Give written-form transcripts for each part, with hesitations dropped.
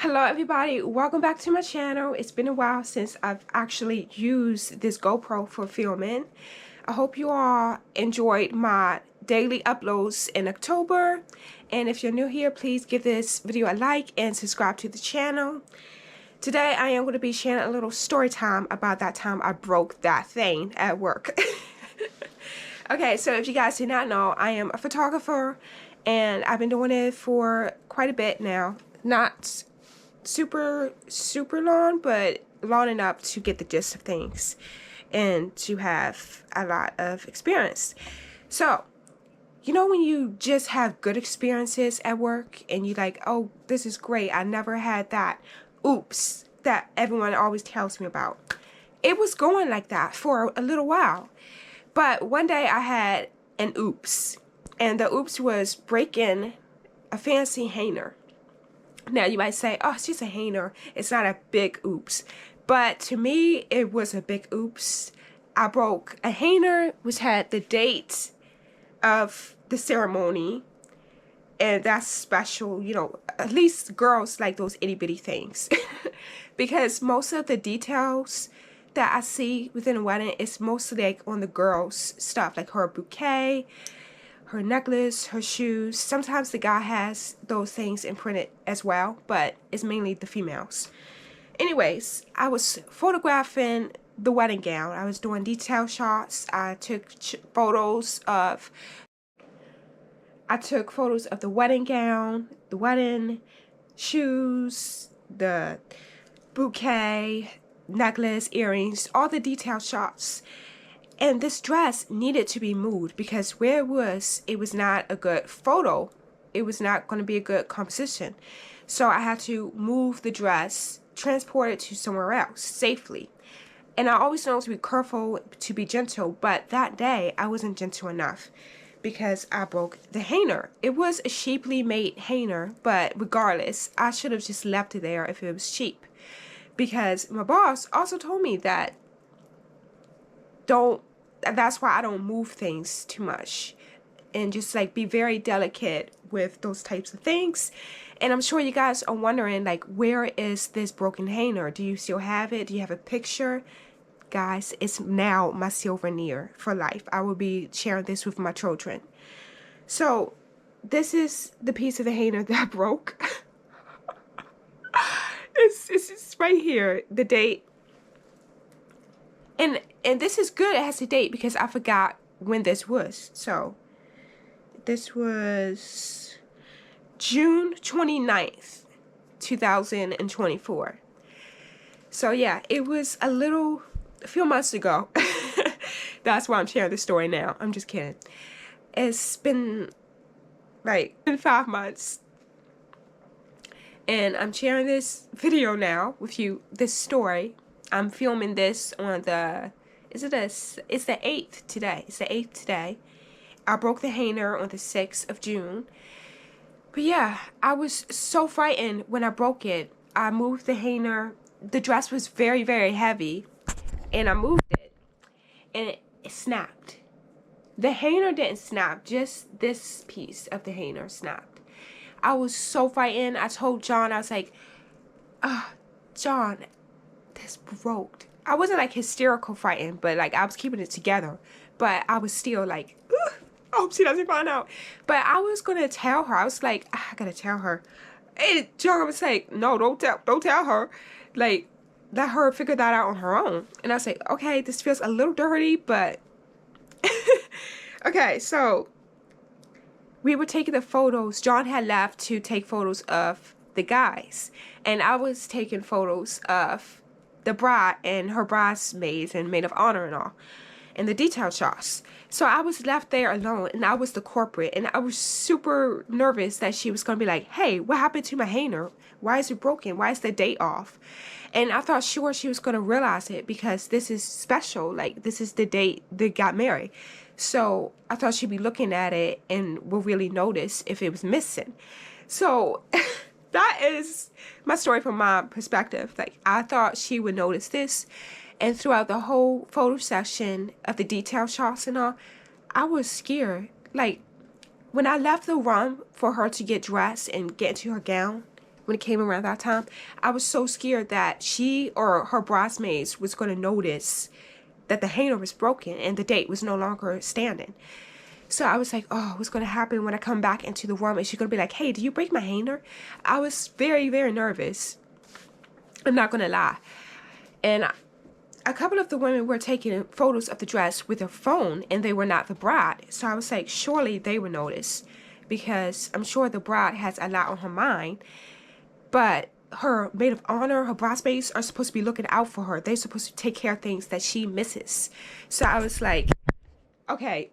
Hello everybody, welcome back to my channel. It's been a while since I've actually used this GoPro for filming. I hope you all enjoyed my daily uploads in October, and if you're new here, please give this video a like and subscribe to the channel. Today I am going to be sharing a little story time about that time I broke that thing at work. Okay, so if you guys do not know, I am a photographer and I've been doing it for quite a bit now. Not super long, but long enough to get the gist of things and to have a lot of experience. So you know when you just have good experiences at work and you like, oh, this is great, I never had that oops that everyone always tells me about. It was going like that for a little while, but one day I had an oops, and the oops was breaking a fancy hanger. Now you might say, oh, it's just a hanger, it's not a big oops. But to me, it was a big oops. I broke a hanger which had the date of the ceremony, and that's special. You know, at least girls like those itty bitty things. Because most of the details that I see within a wedding is mostly like on the girls' stuff, like her bouquet, her necklace, her shoes. Sometimes the guy has those things imprinted as well, but it's mainly the females. Anyways, I was photographing the wedding gown. I was doing detail shots. I took photos of the wedding gown, the wedding shoes, the bouquet, necklace, earrings, all the detail shots. And this dress needed to be moved because where it was not a good photo. It was not going to be a good composition. So I had to move the dress, transport it to somewhere else safely. And I always know to be careful, to be gentle, but that day I wasn't gentle enough because I broke the hanger. It was a cheaply made hanger, but regardless, I should have just left it there if it was cheap. Because my boss also told me that that's why I don't move things too much, and just like be very delicate with those types of things. And I'm sure you guys are wondering, like, where is this broken hanger? Do you still have it? Do you have a picture? Guys, it's now my souvenir for life. I will be sharing this with my children. So this is the piece of the hanger that broke. It's right here, the date. And this is good, it has a date because I forgot when this was. So this was June 29th, 2024. So yeah, it was a few months ago. That's why I'm sharing this story now. I'm just kidding. It's been like 5 months. And I'm sharing this video now with you, this story. I'm filming this on it's the 8th today. It's the 8th today. I broke the hanger on the 6th of June. But yeah, I was so frightened when I broke it. I moved the hanger. The dress was very, very heavy. And I moved it. And it snapped. The hanger didn't snap. Just this piece of the hanger snapped. I was so frightened. I told John, I was like, John, this broke. I wasn't like hysterical frightened, but like I was keeping it together. But I was still like, I hope she doesn't find out. But I was gonna tell her. I was like, I gotta tell her. And John was like, no, don't tell her. Like, let her figure that out on her own. And I was like, okay, this feels a little dirty, but okay. So we were taking the photos. John had left to take photos of the guys, and I was taking photos of the bride and her bridesmaids and maid of honor and all, and the detail shots. So I was left there alone, and I was the corporate, and I was super nervous that she was gonna be like, hey, what happened to my hanger? Why is it broken? Why is the date off? And I thought sure she was gonna realize it because this is special. Like, this is the date they got married. So I thought she'd be looking at it and will really notice if it was missing. So that is my story from my perspective. Like, I thought she would notice this. And throughout the whole photo session of the detail shots and all, I was scared. Like, when I left the room for her to get dressed and get into her gown, when it came around that time, I was so scared that she or her bridesmaids was going to notice that the hanger was broken and the date was no longer standing. So I was like, oh, what's going to happen when I come back into the room? Is she going to be like, hey, did you break my hanger? I was very, very nervous. I'm not going to lie. And a couple of the women were taking photos of the dress with their phone, and they were not the bride. So I was like, surely they would notice, because I'm sure the bride has a lot on her mind. But her maid of honor, her bridesmaids are supposed to be looking out for her. They're supposed to take care of things that she misses. So I was like, okay,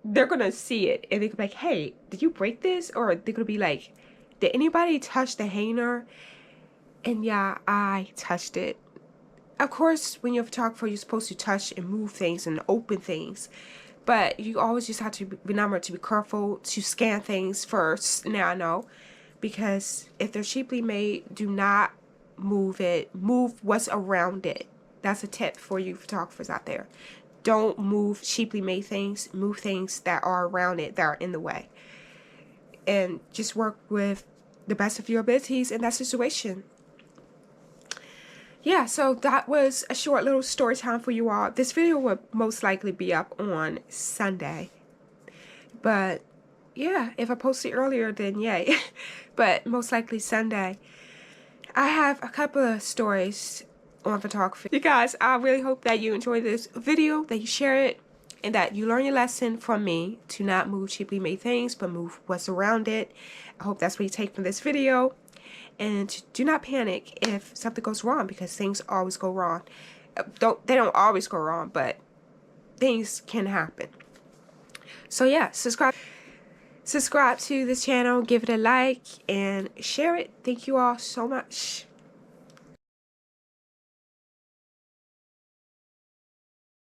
they're gonna see it and they're gonna be like, hey, did you break this? Or they're gonna be like, did anybody touch the hanger? And yeah, I touched it. Of course, when you're a photographer, you're supposed to touch and move things and open things, but you always just have to remember to be careful to scan things first. Now I know, because if they're cheaply made, do not move it. Move what's around it. That's a tip for you photographers out there. Don't move cheaply made things. Move things that are around it, that are in the way. And just work with the best of your abilities in that situation. Yeah, so that was a short little story time for you all. This video will most likely be up on Sunday. But yeah, if I posted earlier, then yay. But most likely Sunday. I have a couple of stories on photography. You guys, I really hope that you enjoyed this video, that you share it, and that you learn your lesson from me to not move cheaply made things, but move what's around it. I hope that's what you take from this video. And do not panic if something goes wrong, because things always go wrong. They don't always go wrong, but things can happen. So yeah, subscribe to this channel, give it a like, and share it. Thank you all so much.